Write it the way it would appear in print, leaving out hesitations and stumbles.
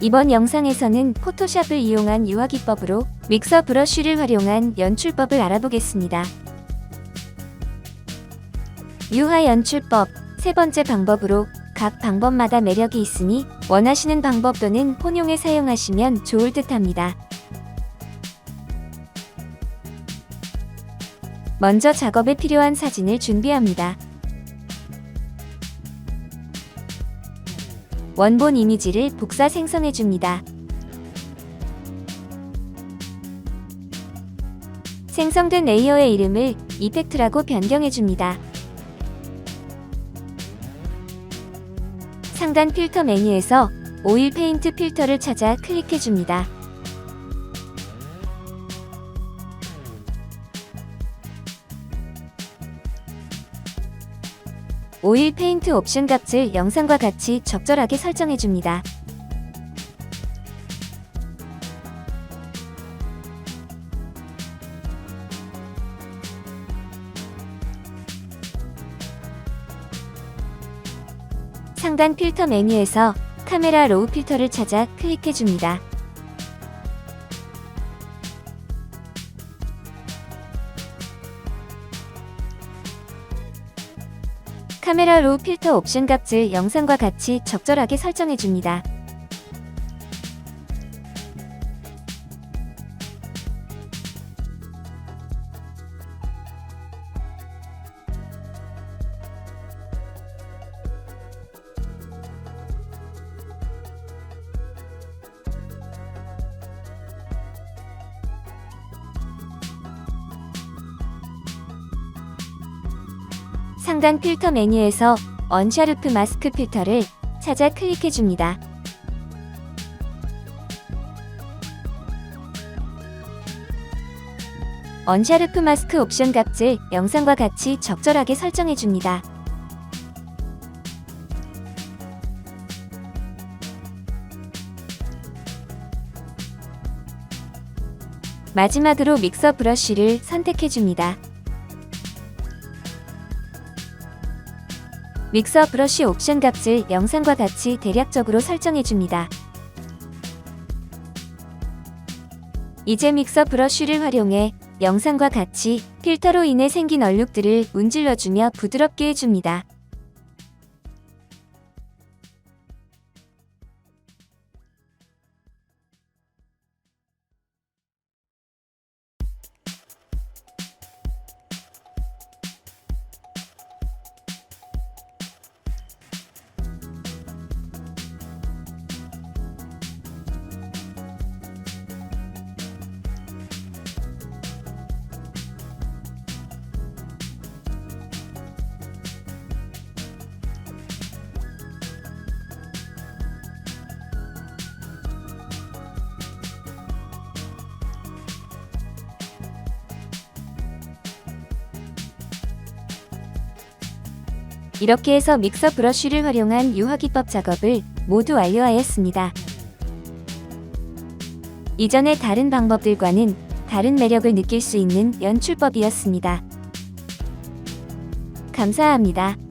이번 영상에서는 포토샵을 이용한 유화 기법으로 믹서 브러쉬를 활용한 연출법을 알아보겠습니다. 유화 연출법 세 번째 방법으로 각 방법마다 매력이 있으니 원하시는 방법 또는 혼용해 사용하시면 좋을 듯합니다. 먼저 작업에 필요한 사진을 준비합니다. 원본 이미지를 복사 생성해줍니다. 생성된 레이어의 이름을 이펙트라고 변경해줍니다. 상단 필터 메뉴에서 오일 페인트 필터를 찾아 클릭해줍니다. 오일 페인트 옵션 값을 영상과 같이 적절하게 설정해줍니다. 상단 필터 메뉴에서 카메라 로우 필터를 찾아 클릭해줍니다. 카메라 로우 필터 옵션 값을 영상과 같이 적절하게 설정해줍니다. 상단 필터 메뉴에서 언샤르프 마스크 필터를 찾아 클릭해줍니다. 언샤르프 마스크 옵션 값을 영상과 같이 적절하게 설정해줍니다. 마지막으로 믹서 브러쉬를 선택해줍니다. 믹서 브러쉬 옵션 값을 영상과 같이 대략적으로 설정해줍니다. 이제 믹서 브러쉬를 활용해 영상과 같이 필터로 인해 생긴 얼룩들을 문질러주며 부드럽게 해줍니다. 이렇게 해서 믹서 브러쉬를 활용한 유화 기법 작업을 모두 완료하였습니다. 이전의 다른 방법들과는 다른 매력을 느낄 수 있는 연출법이었습니다. 감사합니다.